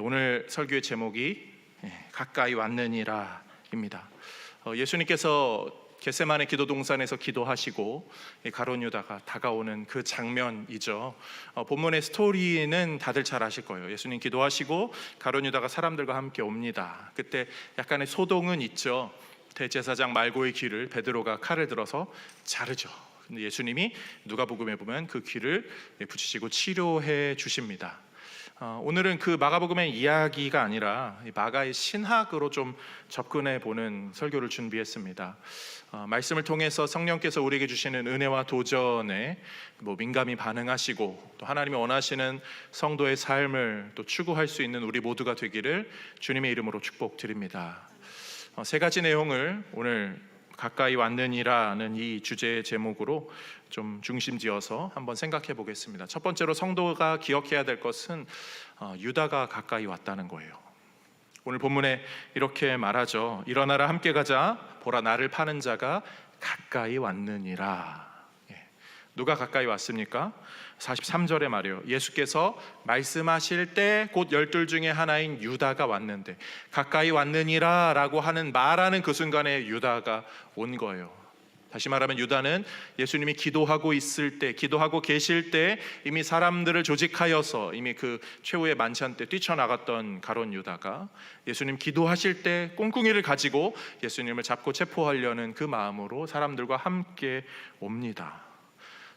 오늘 설교의 제목이 가까이 왔느니라입니다. 예수님께서 겟세마네 기도 동산에서 기도하시고 가룟 유다가 다가오는 그 장면이죠. 본문의 스토리는 다들 잘 아실 거예요. 예수님 기도하시고 가룟 유다가 사람들과 함께 옵니다. 그때 약간의 소동은 있죠. 대제사장 말고의 귀를 베드로가 칼을 들어서 자르죠. 근데 예수님이 누가복음에 보면 그 귀를 붙이시고 치료해 주십니다. 오늘은 그 마가복음의 이야기가 아니라 마가의 신학으로 좀 접근해 보는 설교를 준비했습니다. 말씀을 통해서 성령께서 우리에게 주시는 은혜와 도전에 민감히 반응하시고 또 하나님이 원하시는 성도의 삶을 또 추구할 수 있는 우리 모두가 되기를 주님의 이름으로 축복드립니다. 세 가지 내용을 오늘 가까이 왔느니라는 이 주제의 제목으로 좀 중심지어서 한번 생각해 보겠습니다. 첫 번째로 성도가 기억해야 될 것은 유다가 가까이 왔다는 거예요. 오늘 본문에 이렇게 말하죠. 일어나라 함께 가자. 보라 나를 파는 자가 가까이 왔느니라. 누가 가까이 왔습니까? 43절에 말이에요. 예수께서 말씀하실 때 곧 12 중에 하나인 유다가 왔는데 가까이 왔느니라 라고 말하는 그 순간에 유다가 온 거예요. 다시 말하면 유다는 예수님이 기도하고 있을 때, 기도하고 계실 때 이미 사람들을 조직하여서 이미 그 최후의 만찬 때 뛰쳐나갔던 가룟 유다가 예수님 기도하실 때 꿍꿍이를 가지고 예수님을 잡고 체포하려는 그 마음으로 사람들과 함께 옵니다.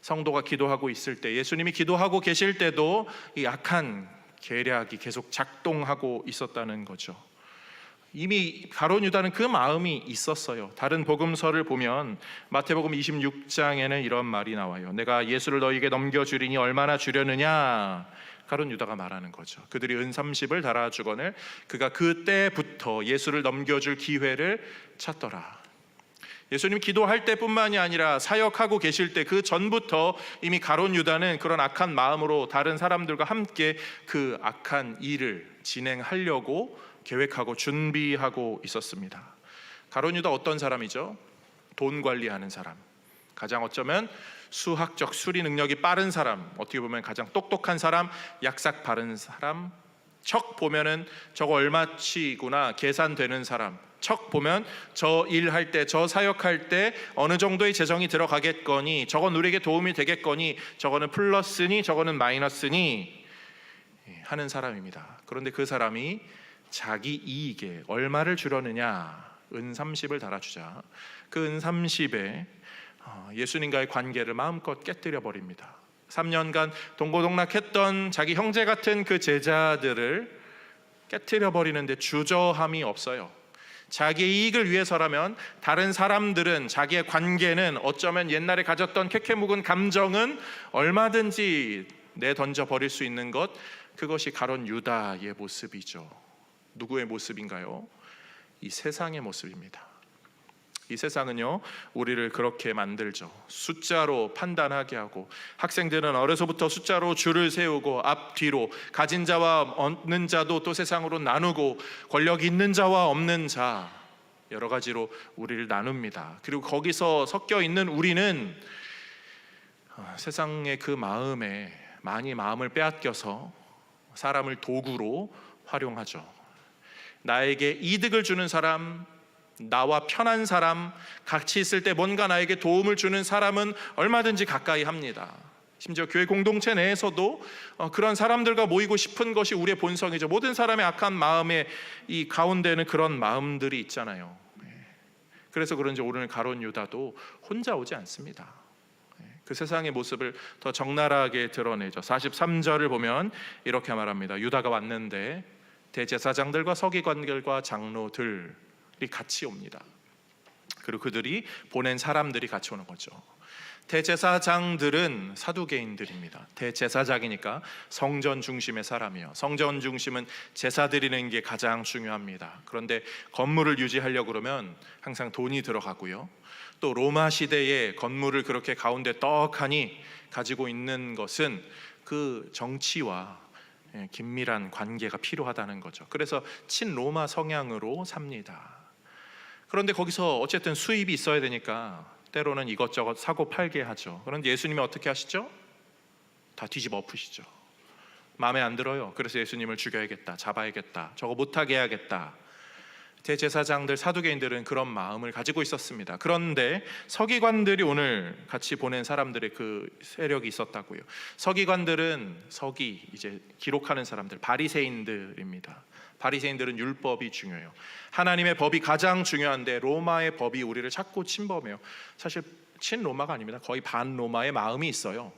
성도가 기도하고 있을 때, 예수님이 기도하고 계실 때도 이 악한 계략이 계속 작동하고 있었다는 거죠. 이미 가룟 유다는 그 마음이 있었어요. 다른 복음서를 보면 마태복음 26장에는 이런 말이 나와요. 내가 예수를 너희에게 넘겨주리니 얼마나 주려느냐. 가룟 유다가 말하는 거죠. 그들이 은 30을 달아주거늘 그가 그때부터 예수를 넘겨줄 기회를 찾더라. 예수님 기도할 때뿐만이 아니라 사역하고 계실 때 그 전부터 이미 가룟 유다는 그런 악한 마음으로 다른 사람들과 함께 그 악한 일을 진행하려고 계획하고 준비하고 있었습니다. 가룟 유다 어떤 사람이죠? 돈 관리하는 사람, 가장 어쩌면 수학적 수리 능력이 빠른 사람, 어떻게 보면 가장 똑똑한 사람, 약삭 바른 사람, 척 보면은 저거 얼마치구나 계산되는 사람, 척 보면 저 일할 때, 저 사역할 때 어느 정도의 재정이 들어가겠거니, 저건 우리에게 도움이 되겠거니, 저거는 플러스니 저거는 마이너스니 하는 사람입니다. 그런데 그 사람이 자기 이익에 얼마를 주려느냐, 은 30을 달아주자. 그 은 30에 예수님과의 관계를 마음껏 깨뜨려 버립니다. 3년간 동고동락했던 자기 형제 같은 그 제자들을 깨뜨려 버리는데 주저함이 없어요. 자기의 이익을 위해서라면 다른 사람들은, 자기의 관계는, 어쩌면 옛날에 가졌던 캐캐묵은 감정은 얼마든지 내던져 버릴 수 있는 것, 그것이 가룟 유다의 모습이죠. 누구의 모습인가요? 이 세상의 모습입니다. 이 세상은요, 우리를 그렇게 만들죠. 숫자로 판단하게 하고, 학생들은 어려서부터 숫자로 줄을 세우고 앞뒤로, 가진 자와 없는 자도 또 세상으로 나누고, 권력 있는 자와 없는 자, 여러 가지로 우리를 나눕니다. 그리고 거기서 섞여 있는 우리는 세상의 그 마음에 많이 마음을 빼앗겨서 사람을 도구로 활용하죠. 나에게 이득을 주는 사람, 나와 편한 사람, 같이 있을 때 뭔가 나에게 도움을 주는 사람은 얼마든지 가까이 합니다. 심지어 교회 공동체 내에서도 그런 사람들과 모이고 싶은 것이 우리의 본성이죠. 모든 사람의 악한 마음의 이 가운데는 그런 마음들이 있잖아요. 그래서 그런지 오늘 가룟 유다도 혼자 오지 않습니다. 그 세상의 모습을 더 적나라하게 드러내죠. 43절을 보면 이렇게 말합니다. 유다가 왔는데 대제사장들과 서기관들과 장로들이 같이 옵니다. 그리고 그들이 보낸 사람들이 같이 오는 거죠. 대제사장들은 사두개인들입니다. 대제사장이니까 성전 중심의 사람이에요. 성전 중심은 제사 드리는 게 가장 중요합니다. 그런데 건물을 유지하려고 그러면 항상 돈이 들어가고요. 또 로마 시대에 건물을 그렇게 가운데 떡하니 가지고 있는 것은 그 정치와 긴밀한 관계가 필요하다는 거죠. 그래서 친로마 성향으로 삽니다. 그런데 거기서 어쨌든 수입이 있어야 되니까 때로는 이것저것 사고 팔게 하죠. 그런데 예수님이 어떻게 하시죠? 다 뒤집어 엎으시죠. 마음에 안 들어요. 그래서 예수님을 죽여야겠다, 잡아야겠다, 저거 못하게 해야겠다. 대제사장들, 사두개인들은 그런 마음을 가지고 있었습니다. 그런데 서기관들이 오늘 같이 보낸 사람들의 그 세력이 있었다고요. 서기관들은 이제 기록하는 사람들, 바리새인들입니다. 바리새인들은 율법이 중요해요. 하나님의 법이 가장 중요한데 로마의 법이 우리를 자꾸 침범해요. 사실 친로마가 아닙니다. 거의 반로마의 마음이 있어요.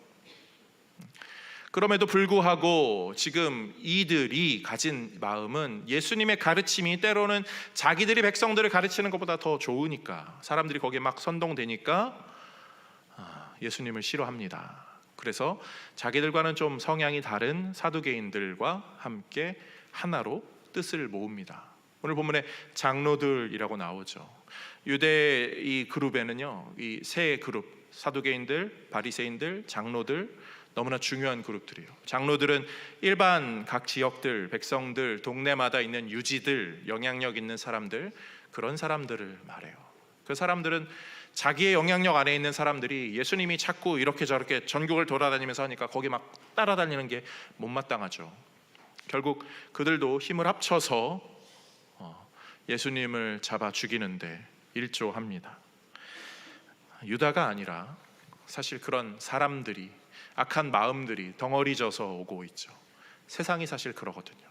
그럼에도 불구하고 지금 이들이 가진 마음은 예수님의 가르침이 때로는 자기들이 백성들을 가르치는 것보다 더 좋으니까, 사람들이 거기에 막 선동되니까 예수님을 싫어합니다. 그래서 자기들과는 좀 성향이 다른 사두개인들과 함께 하나로 뜻을 모읍니다. 오늘 본문에 장로들이라고 나오죠. 유대 이 그룹에는요, 이 세 그룹, 사두개인들, 바리새인들, 장로들, 너무나 중요한 그룹들이에요. 장로들은 일반 각 지역들, 백성들, 동네마다 있는 유지들, 영향력 있는 사람들, 그런 사람들을 말해요. 그 사람들은 자기의 영향력 안에 있는 사람들이 예수님이 자꾸 이렇게 저렇게 전국을 돌아다니면서 하니까 거기 막 따라다니는 게 못마땅하죠. 결국 그들도 힘을 합쳐서 예수님을 잡아 죽이는데 일조합니다. 유다가 아니라 사실 그런 사람들이, 악한 마음들이 덩어리져서 오고 있죠. 세상이 사실 그러거든요.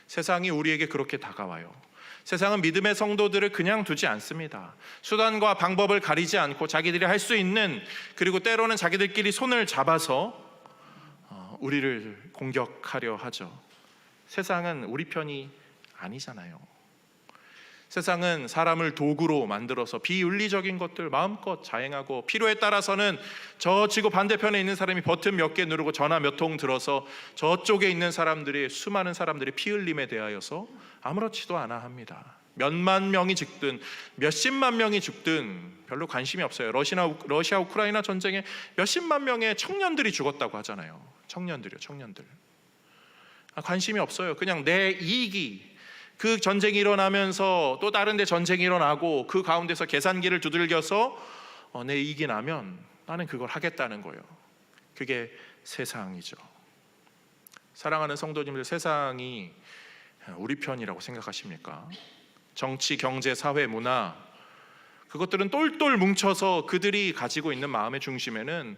세상이 우리에게 그렇게 다가와요. 세상은 믿음의 성도들을 그냥 두지 않습니다. 수단과 방법을 가리지 않고 자기들이 할 수 있는, 그리고 때로는 자기들끼리 손을 잡아서 우리를 공격하려 하죠. 세상은 우리 편이 아니잖아요. 세상은 사람을 도구로 만들어서 비윤리적인 것들 마음껏 자행하고, 필요에 따라서는 저 지구 반대편에 있는 사람이 버튼 몇 개 누르고 전화 몇 통 들어서 저쪽에 있는 사람들이, 수많은 사람들이 피 흘림에 대하여서 아무렇지도 않아 합니다. 몇만 명이 죽든 몇십만 명이 죽든 별로 관심이 없어요. 러시아 우크라이나 전쟁에 몇십만 명의 청년들이 죽었다고 하잖아요. 청년들 관심이 없어요. 그냥 내 이익이, 그 전쟁이 일어나면서 또 다른 데 전쟁이 일어나고 그 가운데서 계산기를 두들겨서 내 이익이 나면 나는 그걸 하겠다는 거예요. 그게 세상이죠. 사랑하는 성도님들, 세상이 우리 편이라고 생각하십니까? 정치, 경제, 사회, 문화, 그것들은 똘똘 뭉쳐서 그들이 가지고 있는 마음의 중심에는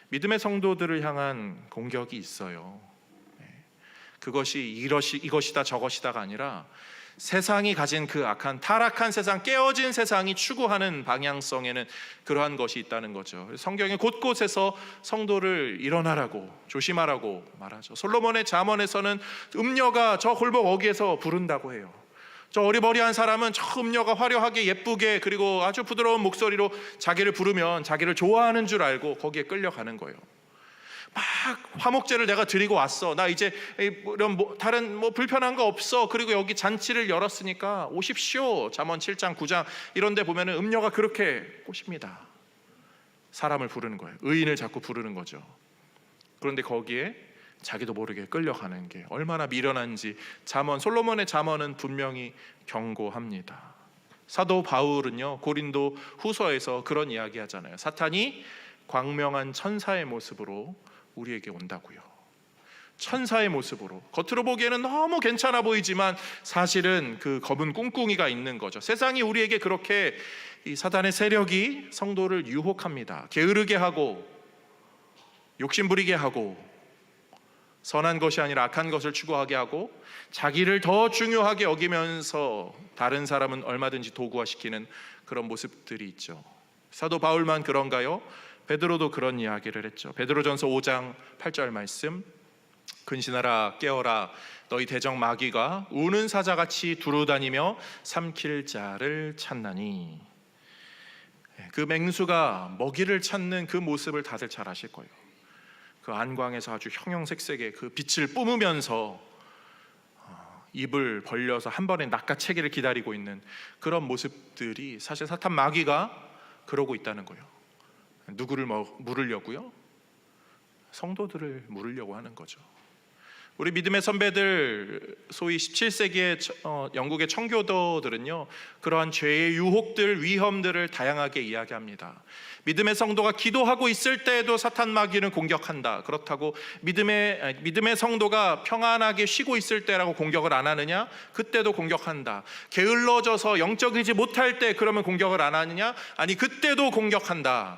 믿음의 성도들을 향한 공격이 있어요. 그것이 이것이다 저것이다가 아니라 세상이 가진 그 악한, 타락한 세상, 깨어진 세상이 추구하는 방향성에는 그러한 것이 있다는 거죠. 성경의 곳곳에서 성도를 일어나라고, 조심하라고 말하죠. 솔로몬의 잠언에서는 음녀가 저 골목 어귀에서 부른다고 해요. 저 어리버리한 사람은 저 음녀가 화려하게 예쁘게 그리고 아주 부드러운 목소리로 자기를 부르면 자기를 좋아하는 줄 알고 거기에 끌려가는 거예요. 막 화목제를 내가 드리고 왔어, 나 이제 이런 다른 불편한 거 없어, 그리고 여기 잔치를 열었으니까 오십시오. 잠언 7장 9장 이런 데 보면은 음녀가 그렇게 꼬십니다. 사람을 부르는 거예요. 의인을 자꾸 부르는 거죠. 그런데 거기에 자기도 모르게 끌려가는 게 얼마나 미련한지 솔로몬의 잠언은 분명히 경고합니다. 사도 바울은요, 고린도 후서에서 그런 이야기 하잖아요. 사탄이 광명한 천사의 모습으로 우리에게 온다고요. 천사의 모습으로, 겉으로 보기에는 너무 괜찮아 보이지만 사실은 그 검은 꿍꿍이가 있는 거죠. 세상이 우리에게 그렇게, 이 사단의 세력이 성도를 유혹합니다. 게으르게 하고 욕심부리게 하고 선한 것이 아니라 악한 것을 추구하게 하고 자기를 더 중요하게 여기면서 다른 사람은 얼마든지 도구화시키는 그런 모습들이 있죠. 사도 바울만 그런가요? 베드로도 그런 이야기를 했죠. 베드로전서 5장 8절 말씀, 근신하라 깨어라 너희 대적 마귀가 우는 사자같이 두루다니며 삼킬 자를 찾나니. 그 맹수가 먹이를 찾는 그 모습을 다들 잘 아실 거예요. 그 안광에서 아주 형형색색의 그 빛을 뿜으면서 입을 벌려서 한 번에 낚아채기를 기다리고 있는 그런 모습들이 사실 사탄 마귀가 그러고 있다는 거예요. 누구를 물으려고요? 성도들을 물으려고 하는 거죠. 우리 믿음의 선배들, 소위 17세기의 영국의 청교도들은요, 그러한 죄의 유혹들, 위험들을 다양하게 이야기합니다. 믿음의 성도가 기도하고 있을 때에도 사탄 마귀는 공격한다. 그렇다고 믿음의 성도가 평안하게 쉬고 있을 때라고 공격을 안 하느냐? 그때도 공격한다. 게을러져서 영적이지 못할 때 그러면 공격을 안 하느냐? 아니, 그때도 공격한다.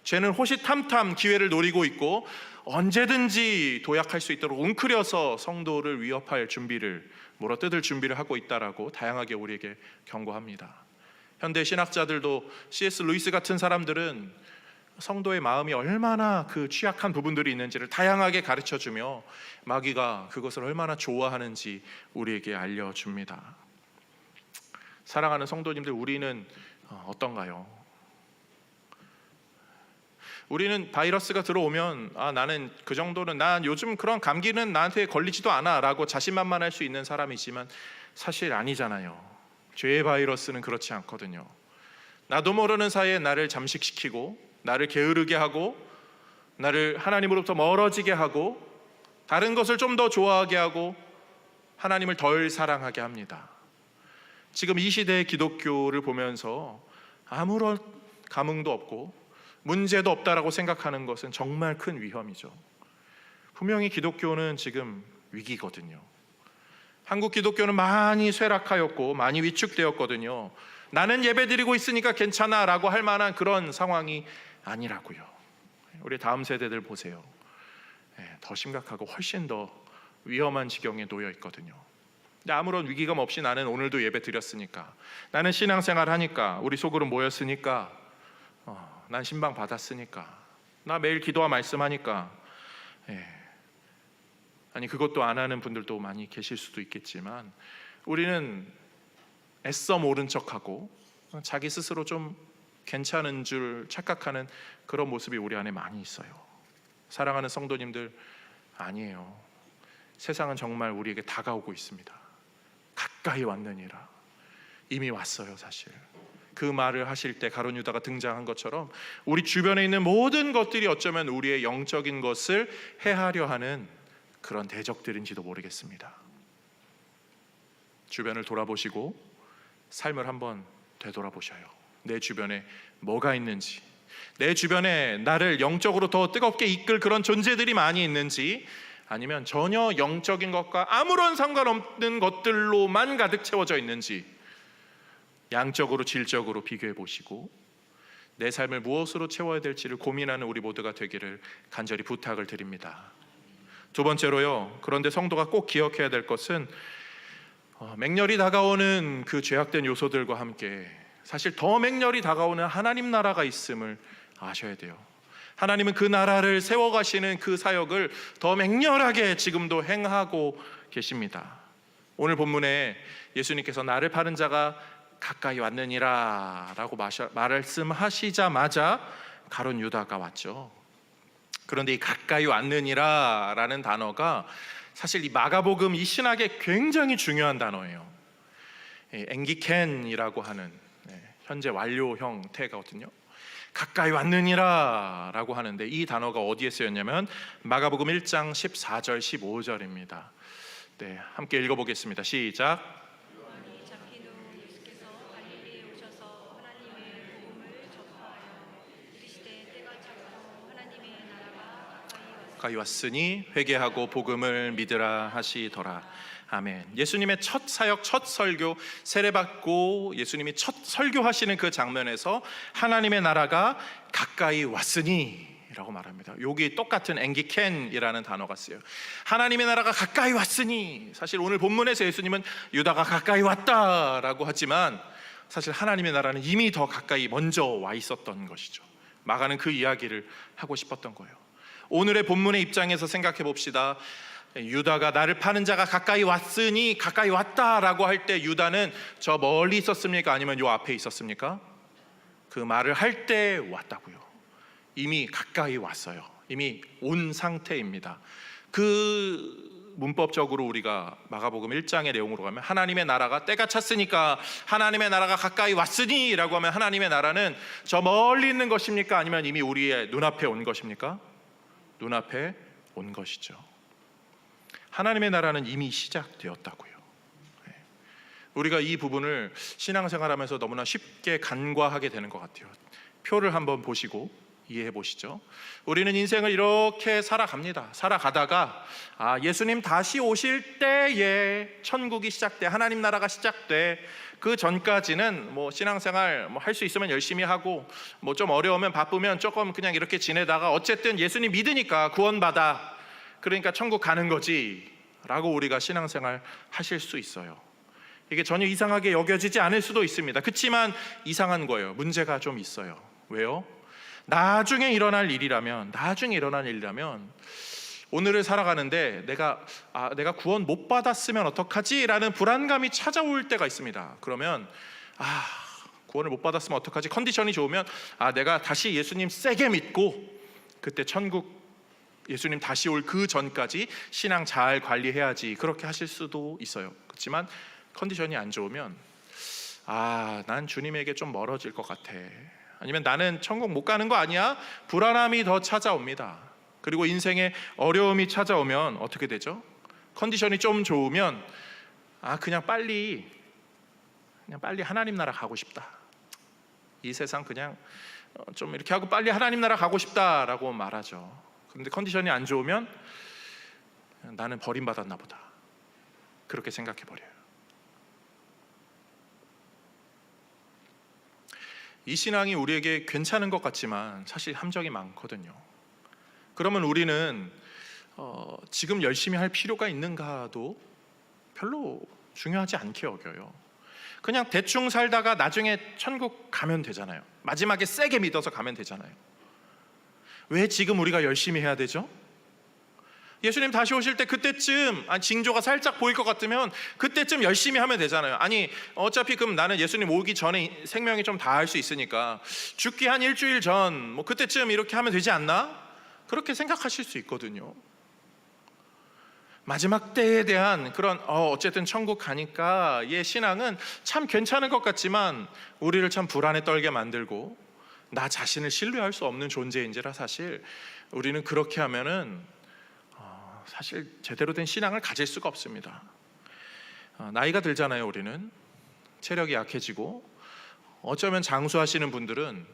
죄는 호시탐탐 기회를 노리고 있고 언제든지 도약할 수 있도록 웅크려서 성도를 위협할 준비를, 물어뜯을 준비를 하고 있다라고 다양하게 우리에게 경고합니다. 현대 신학자들도 C.S. 루이스 같은 사람들은 성도의 마음이 얼마나 그 취약한 부분들이 있는지를 다양하게 가르쳐주며 마귀가 그것을 얼마나 좋아하는지 우리에게 알려줍니다. 사랑하는 성도님들, 우리는 어떤가요? 우리는 바이러스가 들어오면 나는 그 정도는, 난 요즘 그런 감기는 나한테 걸리지도 않아 라고 자신만만할 수 있는 사람이지만 사실 아니잖아요. 죄의 바이러스는 그렇지 않거든요. 나도 모르는 사이에 나를 잠식시키고 나를 게으르게 하고 나를 하나님으로부터 멀어지게 하고 다른 것을 좀 더 좋아하게 하고 하나님을 덜 사랑하게 합니다. 지금 이 시대의 기독교를 보면서 아무런 감흥도 없고 문제도 없다라고 생각하는 것은 정말 큰 위험이죠. 분명히 기독교는 지금 위기거든요. 한국 기독교는 많이 쇠락하였고 많이 위축되었거든요. 나는 예배드리고 있으니까 괜찮아 라고 할 만한 그런 상황이 아니라고요. 우리 다음 세대들 보세요. 더 심각하고 훨씬 더 위험한 지경에 놓여 있거든요. 근데 아무런 위기감 없이 나는 오늘도 예배 드렸으니까, 나는 신앙생활 하니까, 우리 속으로 모였으니까, 난 신방 받았으니까, 나 매일 기도와 말씀하니까. 아니, 그것도 안 하는 분들도 많이 계실 수도 있겠지만 우리는 애써 모른 척하고 자기 스스로 좀 괜찮은 줄 착각하는 그런 모습이 우리 안에 많이 있어요. 사랑하는 성도님들, 아니에요. 세상은 정말 우리에게 다가오고 있습니다. 가까이 왔느니라. 이미 왔어요. 사실 그 말을 하실 때 가룟 유다가 등장한 것처럼 우리 주변에 있는 모든 것들이 어쩌면 우리의 영적인 것을 해하려 하는 그런 대적들인지도 모르겠습니다. 주변을 돌아보시고 삶을 한번 되돌아보셔요. 내 주변에 뭐가 있는지, 내 주변에 나를 영적으로 더 뜨겁게 이끌 그런 존재들이 많이 있는지, 아니면 전혀 영적인 것과 아무런 상관없는 것들로만 가득 채워져 있는지 양적으로 질적으로 비교해 보시고 내 삶을 무엇으로 채워야 될지를 고민하는 우리 모두가 되기를 간절히 부탁을 드립니다. 두 번째로요, 그런데 성도가 꼭 기억해야 될 것은 맹렬히 다가오는 그 죄악된 요소들과 함께 사실 더 맹렬히 다가오는 하나님 나라가 있음을 아셔야 돼요. 하나님은 그 나라를 세워가시는 그 사역을 더 맹렬하게 지금도 행하고 계십니다. 오늘 본문에 예수님께서 나를 파는 자가 가까이 왔느니라 라고 말씀하시자마자 가룟 유다가 왔죠. 그런데 이 가까이 왔느니라 라는 단어가 사실 이 마가복음 이 신학에 굉장히 중요한 단어예요. 앵기켄이라고 하는 현재 완료 형태거든요. 가까이 왔느니라 라고 하는데 이 단어가 어디에 쓰였냐면 마가복음 1장 14절 15절입니다. 함께 읽어보겠습니다. 시작. 가까이 왔으니 회개하고 복음을 믿으라 하시더라. 아멘. 예수님의 첫 사역, 첫 설교, 세례받고 예수님이 첫 설교하시는 그 장면에서 하나님의 나라가 가까이 왔으니 라고 말합니다. 여기 똑같은 앵기켄이라는 단어가 쓰여요. 하나님의 나라가 가까이 왔으니, 사실 오늘 본문에서 예수님은 유다가 가까이 왔다라고 하지만 사실 하나님의 나라는 이미 더 가까이 먼저 와 있었던 것이죠. 마가는 그 이야기를 하고 싶었던 거예요. 오늘의 본문의 입장에서 생각해 봅시다. 유다가 나를 파는 자가 가까이 왔으니, 가까이 왔다라고 할 때 유다는 저 멀리 있었습니까? 아니면 요 앞에 있었습니까? 그 말을 할 때 왔다고요. 이미 가까이 왔어요. 이미 온 상태입니다. 그 문법적으로 우리가 마가복음 1장의 내용으로 가면 하나님의 나라가 때가 찼으니까 하나님의 나라가 가까이 왔으니 라고 하면 하나님의 나라는 저 멀리 있는 것입니까? 아니면 이미 우리의 눈앞에 온 것입니까? 눈앞에 온 것이죠. 하나님의 나라는 이미 시작되었다고요. 우리가 이 부분을 신앙생활하면서 너무나 쉽게 간과하게 되는 것 같아요. 표를 한번 보시고 이해해 보시죠. 우리는 인생을 이렇게 살아갑니다. 살아가다가 예수님 다시 오실 때에 천국이 시작돼, 하나님 나라가 시작돼. 그 전까지는 뭐 신앙생활 할 수 있으면 열심히 하고, 뭐 좀 어려우면 바쁘면 조금 그냥 이렇게 지내다가 어쨌든 예수님 믿으니까 구원받아, 그러니까 천국 가는 거지 라고 우리가 신앙생활 하실 수 있어요. 이게 전혀 이상하게 여겨지지 않을 수도 있습니다. 그렇지만 이상한 거예요. 문제가 좀 있어요. 왜요? 나중에 일어날 일이라면 오늘을 살아가는데 내가 구원 못 받았으면 어떡하지? 라는 불안감이 찾아올 때가 있습니다. 그러면 구원을 못 받았으면 어떡하지? 컨디션이 좋으면 내가 다시 예수님 세게 믿고 그때 천국 예수님 다시 올 그 전까지 신앙 잘 관리해야지, 그렇게 하실 수도 있어요. 그렇지만 컨디션이 안 좋으면 난 주님에게 좀 멀어질 것 같아, 아니면 나는 천국 못 가는 거 아니야? 불안함이 더 찾아옵니다. 그리고 인생에 어려움이 찾아오면 어떻게 되죠? 컨디션이 좀 좋으면 그냥 빨리 하나님 나라 가고 싶다, 이 세상 그냥 좀 이렇게 하고 빨리 하나님 나라 가고 싶다라고 말하죠. 그런데 컨디션이 안 좋으면 나는 버림받았나 보다, 그렇게 생각해 버려요. 이 신앙이 우리에게 괜찮은 것 같지만 사실 함정이 많거든요. 그러면 우리는 지금 열심히 할 필요가 있는가도 별로 중요하지 않게 여겨요. 그냥 대충 살다가 나중에 천국 가면 되잖아요. 마지막에 세게 믿어서 가면 되잖아요. 왜 지금 우리가 열심히 해야 되죠? 예수님 다시 오실 때 그때쯤 징조가 살짝 보일 것 같으면 그때쯤 열심히 하면 되잖아요. 어차피 그럼 나는 예수님 오기 전에 생명이 좀 다할 수 있으니까 죽기 한 일주일 전 그때쯤 이렇게 하면 되지 않나? 그렇게 생각하실 수 있거든요. 마지막 때에 대한 그런 어쨌든 천국 가니까 의 신앙은 참 괜찮은 것 같지만 우리를 참 불안에 떨게 만들고 나 자신을 신뢰할 수 없는 존재인지라 사실 우리는 그렇게 하면은 사실 제대로 된 신앙을 가질 수가 없습니다. 나이가 들잖아요. 우리는 체력이 약해지고, 어쩌면 장수하시는 분들은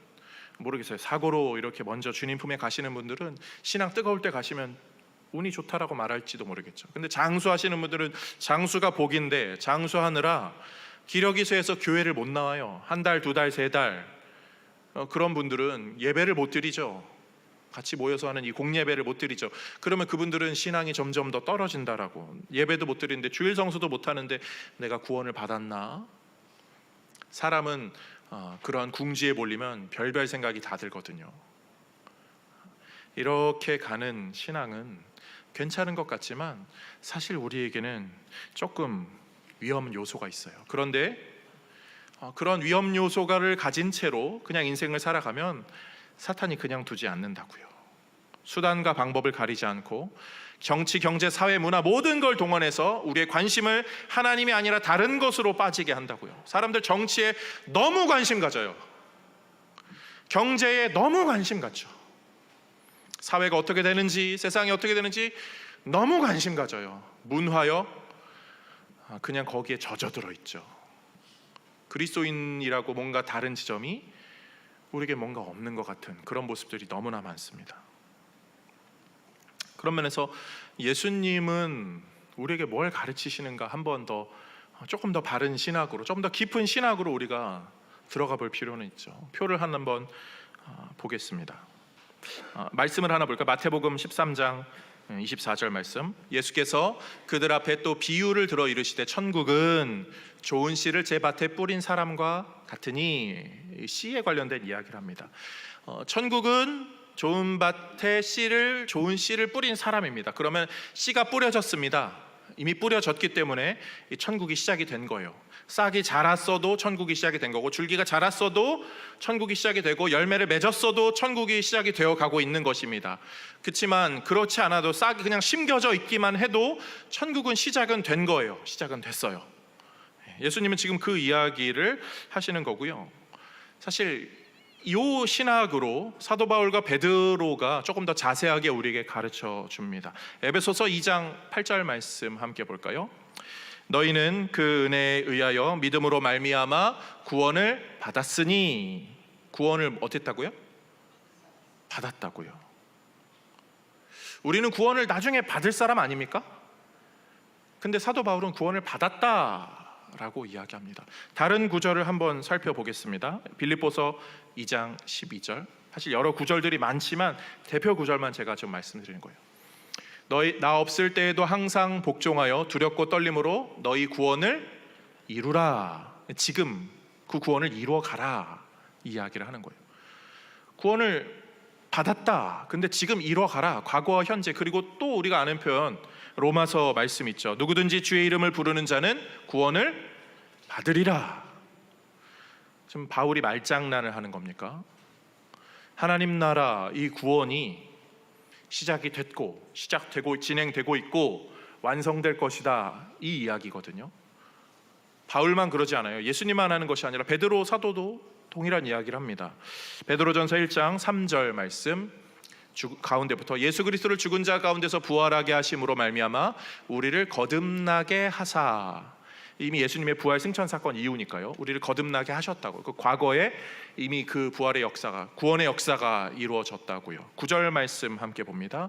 모르겠어요. 사고로 이렇게 먼저 주님 품에 가시는 분들은 신앙 뜨거울 때 가시면 운이 좋다라고 말할지도 모르겠죠. 근데 장수하시는 분들은 장수가 복인데 장수하느라 기력이 쇠해서 교회를 못 나와요. 한 달, 두 달, 세 달. 그런 분들은 예배를 못 드리죠. 같이 모여서 하는 이 공예배를 못 드리죠. 그러면 그분들은 신앙이 점점 더 떨어진다라고, 예배도 못 드리는데 주일 성수도 못 하는데 내가 구원을 받았나? 사람은 그러한 궁지에 몰리면 별별 생각이 다 들거든요. 이렇게 가는 신앙은 괜찮은 것 같지만 사실 우리에게는 조금 위험 요소가 있어요. 그런데 그런 위험 요소를 가진 채로 그냥 인생을 살아가면 사탄이 그냥 두지 않는다고요. 수단과 방법을 가리지 않고 정치, 경제, 사회, 문화 모든 걸 동원해서 우리의 관심을 하나님이 아니라 다른 것으로 빠지게 한다고요. 사람들 정치에 너무 관심 가져요. 경제에 너무 관심 갖죠. 사회가 어떻게 되는지, 세상이 어떻게 되는지 너무 관심 가져요. 문화요, 그냥 거기에 젖어들어 있죠. 그리스도인이라고 뭔가 다른 지점이 우리에게 뭔가 없는 것 같은 그런 모습들이 너무나 많습니다. 그런 면에서 예수님은 우리에게 뭘 가르치시는가 한번 더 조금 더 바른 신학으로, 좀 더 깊은 신학으로 우리가 들어가 볼 필요는 있죠. 표를 한번 보겠습니다. 말씀을 하나 볼까요? 마태복음 13장 24절 말씀. 예수께서 그들 앞에 또 비유를 들어 이르시되 천국은 좋은 씨를 제 밭에 뿌린 사람과 같으니, 씨에 관련된 이야기를 합니다. 천국은 좋은 밭에 좋은 씨를 뿌린 사람입니다. 그러면 씨가 뿌려졌습니다. 이미 뿌려졌기 때문에 이 천국이 시작이 된 거예요. 싹이 자랐어도 천국이 시작이 된 거고, 줄기가 자랐어도 천국이 시작이 되고, 열매를 맺었어도 천국이 시작이 되어 가고 있는 것입니다. 그렇지만 그렇지 않아도 싹이 그냥 심겨져 있기만 해도 천국은 시작은 된 거예요. 시작은 됐어요. 예수님은 지금 그 이야기를 하시는 거고요. 사실 이 신학으로 사도 바울과 베드로가 조금 더 자세하게 우리에게 가르쳐 줍니다. 에베소서 2장 8절 말씀 함께 볼까요? 너희는 그 은혜에 의하여 믿음으로 말미암아 구원을 받았으니. 구원을 어땠다고요? 받았다고요. 우리는 구원을 나중에 받을 사람 아닙니까? 근데 사도 바울은 구원을 받았다라고 이야기합니다. 다른 구절을 한번 살펴보겠습니다. 빌립보서 2장 12절. 사실 여러 구절들이 많지만 대표 구절만 제가 좀 말씀드리는 거예요. 너희 나 없을 때에도 항상 복종하여 두렵고 떨림으로 너희 구원을 이루라. 지금 그 구원을 이루어 가라 이야기를 하는 거예요. 구원을 받았다. 근데 지금 이루어 가라. 과거와 현재. 그리고 또 우리가 아는 표현 로마서 말씀 있죠. 누구든지 주의 이름을 부르는 자는 구원을 받으리라. 지금 바울이 말장난을 하는 겁니까? 하나님 나라 이 구원이 시작되고 진행되고 있고 완성될 것이다, 이 이야기거든요. 바울만 그러지 않아요. 예수님만 하는 것이 아니라 베드로 사도도 동일한 이야기를 합니다. 베드로전서 1장 3절 말씀 가운데부터 예수 그리스도를 죽은 자 가운데서 부활하게 하심으로 말미암아 우리를 거듭나게 하사. 이미 예수님의 부활 승천 사건 이후니까요. 우리를 거듭나게 하셨다고. 그 과거에 이미 그 부활의 역사가, 구원의 역사가 이루어졌다고요. 9절 말씀 함께 봅니다.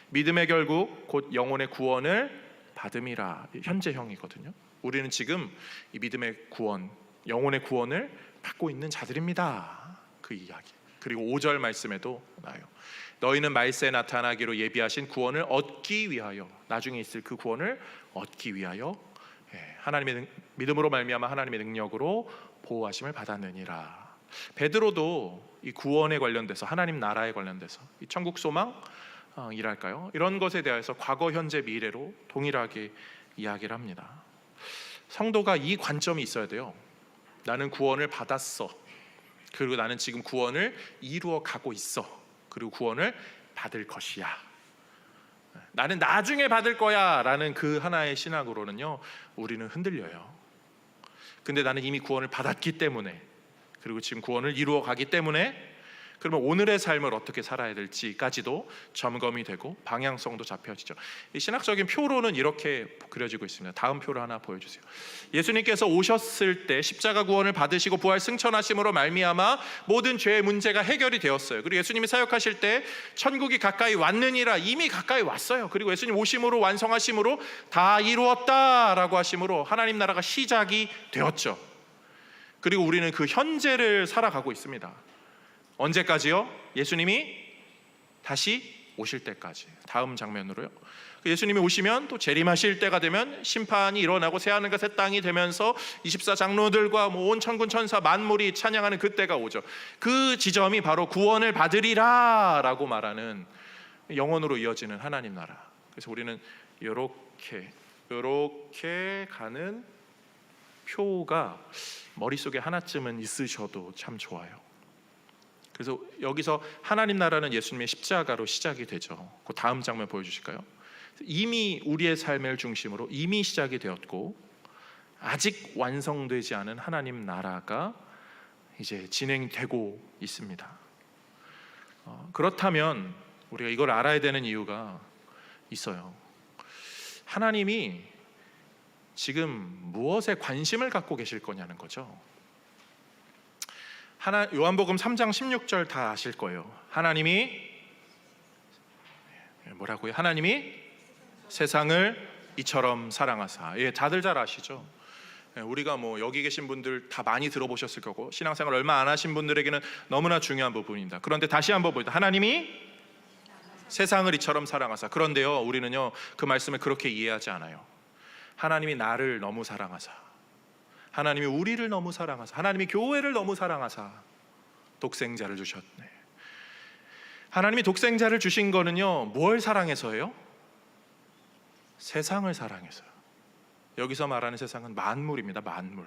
믿음의 결국 곧 영혼의 구원을 받음이라. 현재형이거든요. 우리는 지금 이 믿음의 구원, 영혼의 구원을 받고 있는 자들입니다. 그 이야기. 그리고 5절 말씀에도 나요. 너희는 말세에 나타나기로 예비하신 구원을 얻기 위하여, 나중에 있을 그 구원을 얻기 위하여 하나님의 믿음으로 말미암아 하나님의 능력으로 보호하심을 받았느니라. 베드로도 이 구원에 관련돼서, 하나님 나라에 관련돼서, 이 천국 소망이랄까요? 이런 것에 대해서 과거, 현재, 미래로 동일하게 이야기를 합니다. 성도가 이 관점이 있어야 돼요. 나는 구원을 받았어. 그리고 나는 지금 구원을 이루어 가고 있어. 그리고 구원을 받을 것이야. 나는 나중에 받을 거야 라는 그 하나의 신학으로는요, 우리는 흔들려요. 근데 나는 이미 구원을 받았기 때문에, 그리고 지금 구원을 이루어 가기 때문에, 그러면 오늘의 삶을 어떻게 살아야 될지까지도 점검이 되고 방향성도 잡혀지죠. 이 신학적인 표로는 이렇게 그려지고 있습니다. 다음 표를 하나 보여주세요. 예수님께서 오셨을 때 십자가 구원을 받으시고 부활 승천하심으로 말미암아 모든 죄의 문제가 해결이 되었어요. 그리고 예수님이 사역하실 때 천국이 가까이 왔느니라, 이미 가까이 왔어요. 그리고 예수님 오심으로, 완성하심으로 다 이루었다라고 하심으로 하나님 나라가 시작이 되었죠. 그리고 우리는 그 현재를 살아가고 있습니다. 언제까지요? 예수님이 다시 오실 때까지. 다음 장면으로요. 예수님이 오시면 또 재림하실 때가 되면 심판이 일어나고 새하늘과 새 땅이 되면서 24장로들과 온 천군 천사 만물이 찬양하는 그때가 오죠. 그 지점이 바로 구원을 받으리라 라고 말하는 영원으로 이어지는 하나님 나라. 그래서 우리는 이렇게 가는 표가 머릿속에 하나쯤은 있으셔도 참 좋아요. 그래서 여기서 하나님 나라는 예수님의 십자가로 시작이 되죠. 그 다음 장면 보여주실까요? 이미 우리의 삶을 중심으로 이미 시작이 되었고 아직 완성되지 않은 하나님 나라가 이제 진행되고 있습니다. 그렇다면 우리가 이걸 알아야 되는 이유가 있어요. 하나님이 지금 무엇에 관심을 갖고 계실 거냐는 거죠. 요한복음 3장 16절 다 아실 거예요. 하나님이 뭐라고요? 하나님이 세상을 이처럼 사랑하사. 다들 잘 아시죠? 우리가 여기 계신 분들 다 많이 들어보셨을 거고 신앙생활 얼마 안 하신 분들에게는 너무나 중요한 부분입니다. 그런데 다시 한번 보니다. 하나님이 세상을 이처럼 사랑하사. 그런데요, 우리는요 그 말씀을 그렇게 이해하지 않아요. 하나님이 나를 너무 사랑하사, 하나님이 우리를 너무 사랑하사, 하나님이 교회를 너무 사랑하사 독생자를 주셨네. 하나님이 독생자를 주신 거는요, 뭘 사랑해서예요? 세상을 사랑해서요. 여기서 말하는 세상은 만물입니다. 만물.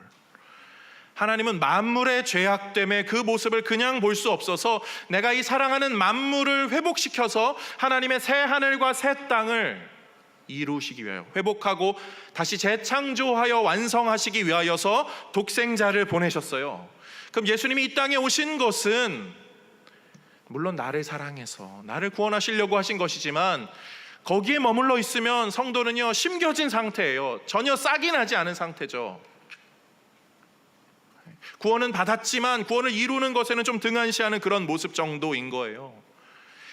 하나님은 만물의 죄악됨의 그 모습을 그냥 볼 수 없어서 내가 이 사랑하는 만물을 회복시켜서 하나님의 새 하늘과 새 땅을 이루시기 위하여, 회복하고 다시 재창조하여 완성하시기 위하여서 독생자를 보내셨어요. 그럼 예수님이 이 땅에 오신 것은 물론 나를 사랑해서 나를 구원하시려고 하신 것이지만, 거기에 머물러 있으면 성도는요 심겨진 상태예요. 전혀 싹이 나지 않은 상태죠. 구원은 받았지만 구원을 이루는 것에는 좀 등한시하는 그런 모습 정도인 거예요.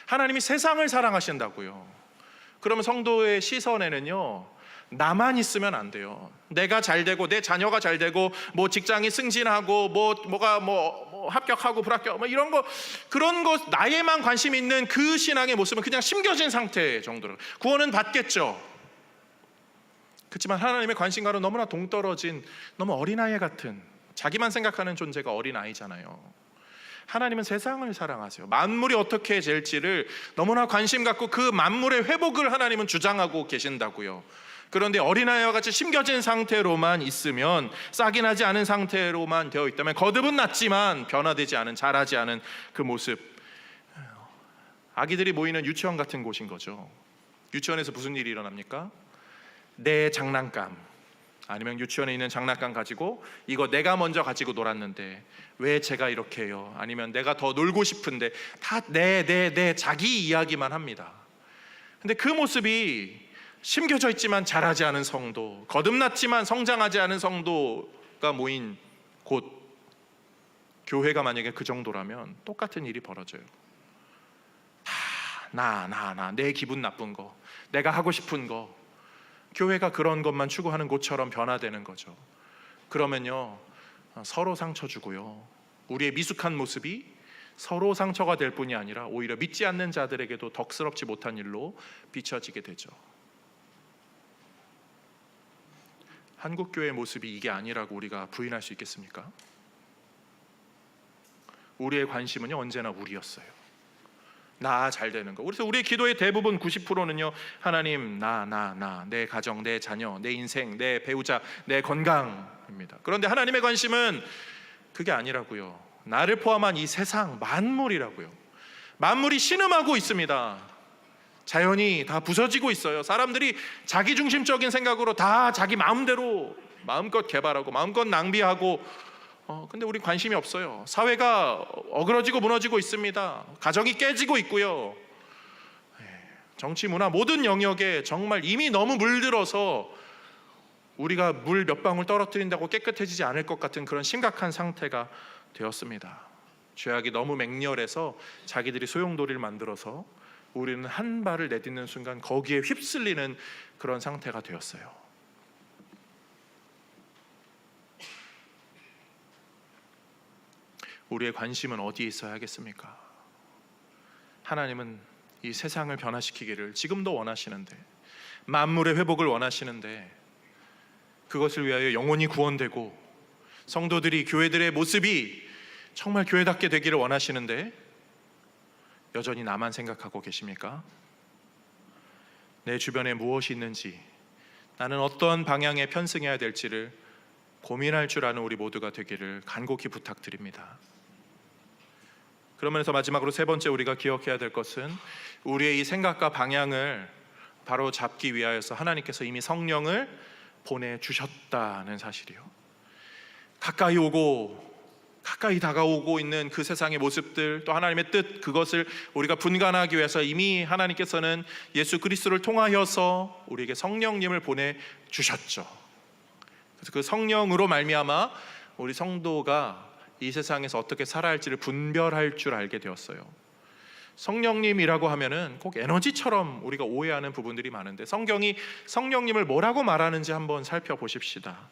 하나님이 세상을 사랑하신다고요. 그러면 성도의 시선에는요 나만 있으면 안 돼요. 내가 잘 되고 내 자녀가 잘 되고 뭐 직장이 승진하고 뭐가 합격하고 불합격 뭐 이런 거, 그런 거 나에만 관심 있는 그 신앙의 모습은 그냥 심겨진 상태 정도로. 구원은 받겠죠. 그렇지만 하나님의 관심과는 너무나 동떨어진, 너무 어린아이 같은, 자기만 생각하는 존재가 어린아이잖아요. 하나님은 세상을 사랑하세요. 만물이 어떻게 될지를 너무나 관심 갖고 그 만물의 회복을 하나님은 주장하고 계신다고요. 그런데 어린아이와 같이 심겨진 상태로만 있으면, 싹이 나지 않은 상태로만 되어 있다면, 거듭은 났지만 변화되지 않은, 자라지 않은 그 모습, 아기들이 모이는 유치원 같은 곳인 거죠. 유치원에서 무슨 일이 일어납니까? 내 장난감, 아니면 유치원에 있는 장난감 가지고 이거 내가 먼저 가지고 놀았는데 왜 제가 이렇게 해요? 아니면 내가 더 놀고 싶은데, 다 내 자기 이야기만 합니다. 근데 그 모습이 심겨져 있지만 자라지 않은 성도, 거듭났지만 성장하지 않은 성도가 모인 곳, 교회가 만약에 그 정도라면 똑같은 일이 벌어져요. 내 기분 나쁜 거, 내가 하고 싶은 거, 교회가 그런 것만 추구하는 곳처럼 변화되는 거죠. 그러면요 서로 상처 주고요, 우리의 미숙한 모습이 서로 상처가 될 뿐이 아니라 오히려 믿지 않는 자들에게도 덕스럽지 못한 일로 비춰지게 되죠. 한국교회의 모습이 이게 아니라고 우리가 부인할 수 있겠습니까? 우리의 관심은요 언제나 우리였어요. 나 잘 되는 거. 그래서 우리의 기도의 대부분 90%는요 하나님, 내 가정, 내 자녀, 내 인생, 내 배우자, 내 건강입니다. 그런데 하나님의 관심은 그게 아니라고요. 나를 포함한 이 세상 만물이라고요. 만물이 신음하고 있습니다. 자연이 다 부서지고 있어요. 사람들이 자기중심적인 생각으로 다 자기 마음대로 마음껏 개발하고 마음껏 낭비하고, 근데 우리 관심이 없어요. 사회가 어그러지고 무너지고 있습니다. 가정이 깨지고 있고요. 정치, 문화 모든 영역에 정말 이미 너무 물들어서 우리가 물 몇 방울 떨어뜨린다고 깨끗해지지 않을 것 같은 그런 심각한 상태가 되었습니다. 죄악이 너무 맹렬해서 자기들이 소용돌이를 만들어서 우리는 한 발을 내딛는 순간 거기에 휩쓸리는 그런 상태가 되었어요. 우리의 관심은 어디에 있어야 하겠습니까? 하나님은 이 세상을 변화시키기를 지금도 원하시는데, 만물의 회복을 원하시는데, 그것을 위하여 영혼이 구원되고 성도들이, 교회들의 모습이 정말 교회답게 되기를 원하시는데 여전히 나만 생각하고 계십니까? 내 주변에 무엇이 있는지, 나는 어떤 방향에 편승해야 될지를 고민할 줄 아는 우리 모두가 되기를 간곡히 부탁드립니다. 그러면서 마지막으로 세 번째 우리가 기억해야 될 것은, 우리의 이 생각과 방향을 바로 잡기 위하여서 하나님께서 이미 성령을 보내주셨다는 사실이요. 가까이 다가오고 있는 그 세상의 모습들, 또 하나님의 뜻, 그것을 우리가 분간하기 위해서 이미 하나님께서는 예수 그리스도를 통하여서 우리에게 성령님을 보내주셨죠. 그래서 그 성령으로 말미암아 우리 성도가 이 세상에서 어떻게 살아야 할지를 분별할 줄 알게 되었어요. 성령님이라고 하면은 꼭 에너지처럼 우리가 오해하는 부분들이 많은데, 성경이 성령님을 뭐라고 말하는지 한번 살펴보십시다.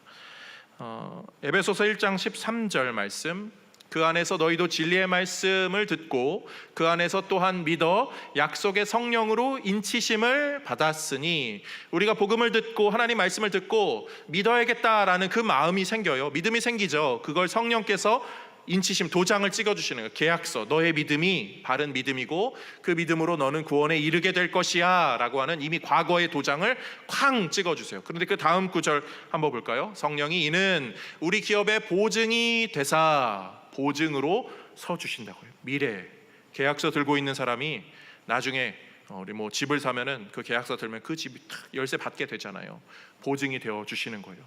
에베소서 1장 13절 말씀, 그 안에서 너희도 진리의 말씀을 듣고 그 안에서 또한 믿어 약속의 성령으로 인치심을 받았으니, 우리가 복음을 듣고 하나님 말씀을 듣고 믿어야겠다라는 그 마음이 생겨요. 믿음이 생기죠. 그걸 성령께서 인치심, 도장을 찍어주시는 거예요. 계약서, 너의 믿음이 바른 믿음이고 그 믿음으로 너는 구원에 이르게 될 것이야 라고 하는 이미 과거의 도장을 쾅 찍어주세요. 그런데 그 다음 구절 한번 볼까요? 성령이 이는 우리 기업의 보증이 되사, 보증으로 서주신다고요. 미래 계약서 들고 있는 사람이 나중에 우리 뭐 집을 사면은 그 계약서 들면 그 집이 탁 열쇠 받게 되잖아요. 보증이 되어 주시는 거예요.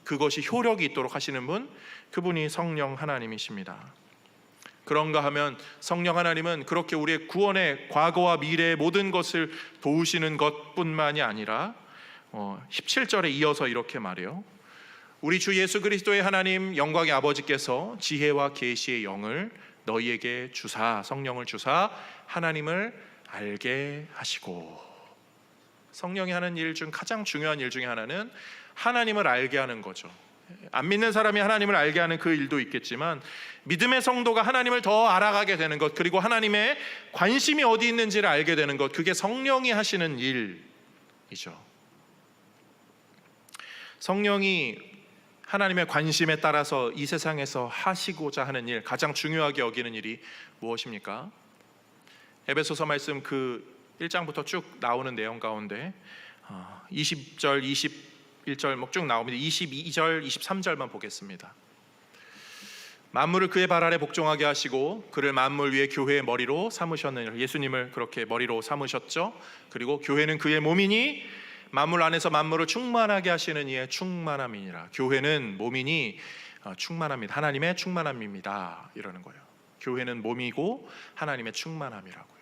그것이 효력이 있도록 하시는 분, 그분이 성령 하나님이십니다. 그런가 하면 성령 하나님은 그렇게 우리의 구원의 과거와 미래의 모든 것을 도우시는 것뿐만이 아니라 17절에 이어서 이렇게 말해요. 우리 주 예수 그리스도의 하나님 영광의 아버지께서 지혜와 계시의 영을 너희에게 주사, 성령을 주사 하나님을 알게 하시고. 성령이 하는 일 중 가장 중요한 일 중에 하나는 하나님을 알게 하는 거죠. 안 믿는 사람이 하나님을 알게 하는 그 일도 있겠지만, 믿음의 성도가 하나님을 더 알아가게 되는 것, 그리고 하나님의 관심이 어디 있는지를 알게 되는 것, 그게 성령이 하시는 일이죠. 성령이 하나님의 관심에 따라서 이 세상에서 하시고자 하는 일, 가장 중요하게 여기는 일이 무엇입니까? 에베소서 말씀 그 1장부터 쭉 나오는 내용 가운데 20절, 21절 쭉 나옵니다. 22절, 23절만 보겠습니다. 만물을 그의 발 아래 복종하게 하시고 그를 만물 위에 교회의 머리로 삼으셨느니라. 예수님을 그렇게 머리로 삼으셨죠. 그리고 교회는 그의 몸이니 만물 안에서 만물을 충만하게 하시는 이의 충만함이니라. 교회는 몸이니 충만합니다. 하나님의 충만함입니다. 이러는 거예요. 교회는 몸이고 하나님의 충만함이라고요.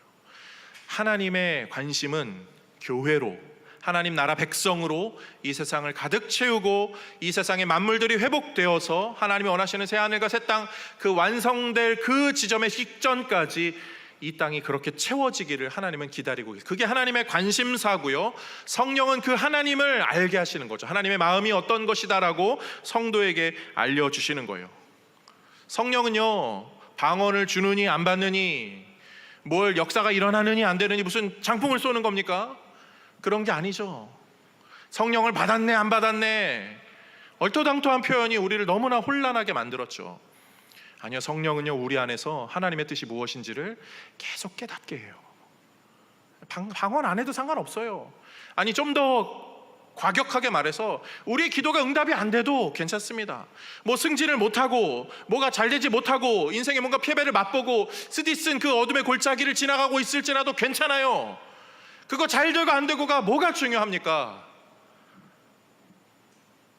하나님의 관심은 교회로, 하나님 나라 백성으로 이 세상을 가득 채우고 이 세상의 만물들이 회복되어서 하나님이 원하시는 새하늘과 새 땅, 그 완성될 그 지점의 직전까지 이 땅이 그렇게 채워지기를 하나님은 기다리고 계세요. 그게 하나님의 관심사고요. 성령은 그 하나님을 알게 하시는 거죠. 하나님의 마음이 어떤 것이다라고 성도에게 알려주시는 거예요. 성령은요, 방언을 주느니 안 받느니, 뭘 역사가 일어나느니 안 되느니, 무슨 장풍을 쏘는 겁니까? 그런 게 아니죠. 성령을 받았네 안 받았네, 얼토당토한 표현이 우리를 너무나 혼란하게 만들었죠. 아니요, 성령은요, 우리 안에서 하나님의 뜻이 무엇인지를 계속 깨닫게 해요. 방언 안 해도 상관없어요. 아니, 좀 더 과격하게 말해서 우리의 기도가 응답이 안 돼도 괜찮습니다. 뭐 승진을 못하고 뭐가 잘 되지 못하고 인생에 뭔가 패배를 맛보고 쓰디쓴 그 어둠의 골짜기를 지나가고 있을지라도 괜찮아요. 그거 잘 되고 안 되고가 뭐가 중요합니까?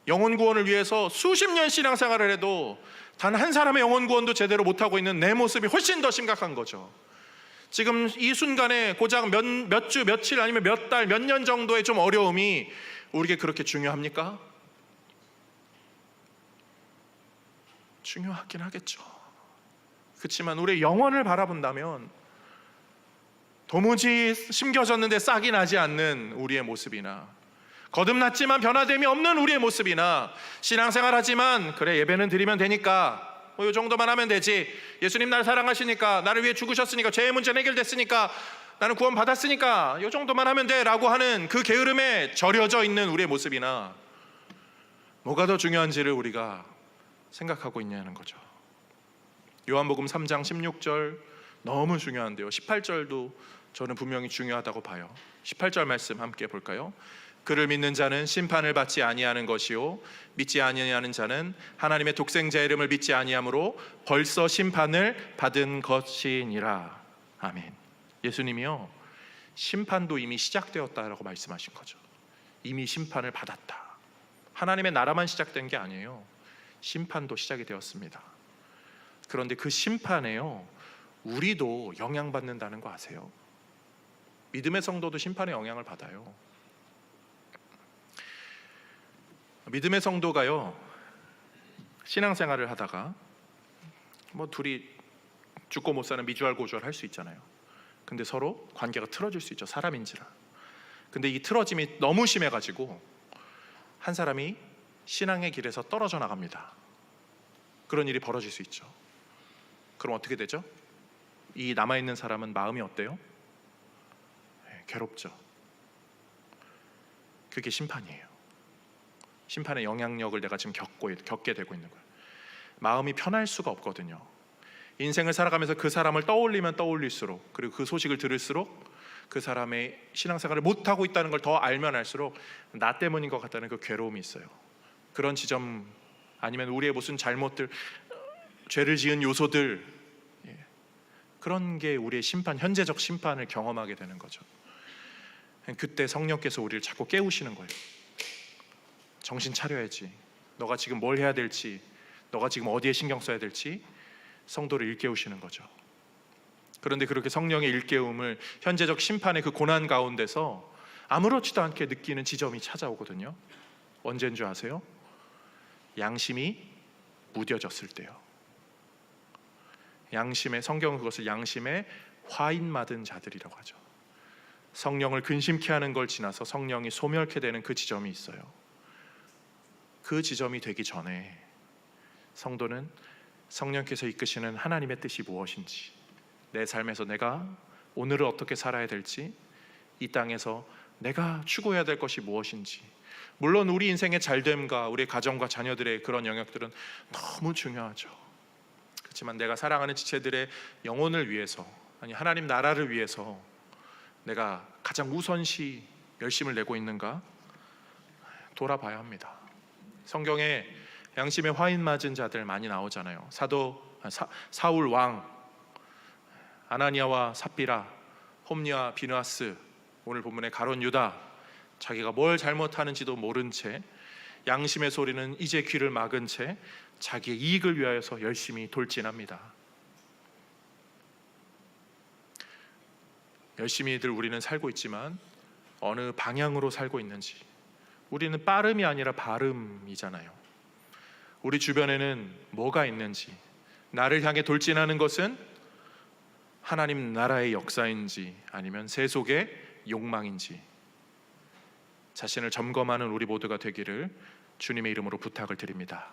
영혼 구원을 위해서 수십 년 신앙생활을 해도 단 한 사람의 영혼 구원도 제대로 못하고 있는 내 모습이 훨씬 더 심각한 거죠. 지금 이 순간에 고작 몇 주, 며칠, 아니면 몇 달, 몇 년 정도의 좀 어려움이 우리에게 그렇게 중요합니까? 중요하긴 하겠죠. 그렇지만 우리의 영혼을 바라본다면 도무지 심겨졌는데 싹이 나지 않는 우리의 모습이나, 거듭났지만 변화됨이 없는 우리의 모습이나, 신앙생활하지만 그래 예배는 드리면 되니까 뭐 이 정도만 하면 되지, 예수님 나를 사랑하시니까, 나를 위해 죽으셨으니까, 죄의 문제는 해결됐으니까, 나는 구원 받았으니까 이 정도만 하면 돼 라고 하는 그 게으름에 절여져 있는 우리의 모습이나, 뭐가 더 중요한지를 우리가 생각하고 있냐는 거죠. 요한복음 3장 16절 너무 중요한데요, 18절도 저는 분명히 중요하다고 봐요. 18절 말씀 함께 볼까요? 그를 믿는 자는 심판을 받지 아니하는 것이요 믿지 아니하는 자는 하나님의 독생자 이름을 믿지 아니하므로 벌써 심판을 받은 것이니라. 아멘. 예수님이요, 심판도 이미 시작되었다라고 말씀하신 거죠. 이미 심판을 받았다. 하나님의 나라만 시작된 게 아니에요. 심판도 시작이 되었습니다. 그런데 그 심판에요, 우리도 영향받는다는 거 아세요? 믿음의 성도도 심판의 영향을 받아요. 믿음의 성도가요, 신앙생활을 하다가 뭐 둘이 죽고 못 사는 미주알고주알 할 수 있잖아요. 근데 서로 관계가 틀어질 수 있죠, 사람인지라. 근데 이 틀어짐이 너무 심해가지고 한 사람이 신앙의 길에서 떨어져 나갑니다. 그런 일이 벌어질 수 있죠. 그럼 어떻게 되죠? 이 남아있는 사람은 마음이 어때요? 괴롭죠. 그게 심판이에요. 심판의 영향력을 내가 지금 겪게 되고 있는 거예요. 마음이 편할 수가 없거든요. 인생을 살아가면서 그 사람을 떠올리면 떠올릴수록, 그리고 그 소식을 들을수록 그 사람의 신앙생활을 못하고 있다는 걸 더 알면 알수록 나 때문인 것 같다는 그 괴로움이 있어요. 그런 지점, 아니면 우리의 무슨 잘못들, 죄를 지은 요소들, 그런 게 우리의 심판, 현재적 심판을 경험하게 되는 거죠. 그때 성령께서 우리를 자꾸 깨우시는 거예요. 정신 차려야지. 너가 지금 뭘 해야 될지, 너가 지금 어디에 신경 써야 될지 성도를 일깨우시는 거죠. 그런데 그렇게 성령의 일깨움을 현재적 심판의 그 고난 가운데서 아무렇지도 않게 느끼는 지점이 찾아오거든요. 언제인 줄 아세요? 양심이 무뎌졌을 때요. 양심의, 성경은 그것을 양심의 화인 맞은 자들이라고 하죠. 성령을 근심케 하는 걸 지나서 성령이 소멸케 되는 그 지점이 있어요. 그 지점이 되기 전에 성도는 성령께서 이끄시는 하나님의 뜻이 무엇인지, 내 삶에서 내가 오늘을 어떻게 살아야 될지, 이 땅에서 내가 추구해야 될 것이 무엇인지, 물론 우리 인생의 잘됨과 우리 가정과 자녀들의 그런 영역들은 너무 중요하죠. 그렇지만 내가 사랑하는 지체들의 영혼을 위해서, 아니 하나님 나라를 위해서 내가 가장 우선시 열심을 내고 있는가 돌아봐야 합니다. 성경에 양심의 화인 맞은 자들 많이 나오잖아요. 사울 왕, 아나니아와 삽비라, 홈리와 비느하스, 오늘 본문의 가룟 유다, 자기가 뭘 잘못하는지도 모른 채, 양심의 소리는 이제 귀를 막은 채 자기의 이익을 위하여서 열심히 돌진합니다. 열심히들 우리는 살고 있지만 어느 방향으로 살고 있는지, 우리는 빠름이 아니라 발음이잖아요. 우리 주변에는 뭐가 있는지, 나를 향해 돌진하는 것은 하나님 나라의 역사인지 아니면 세속의 욕망인지 자신을 점검하는 우리 모두가 되기를 주님의 이름으로 부탁을 드립니다.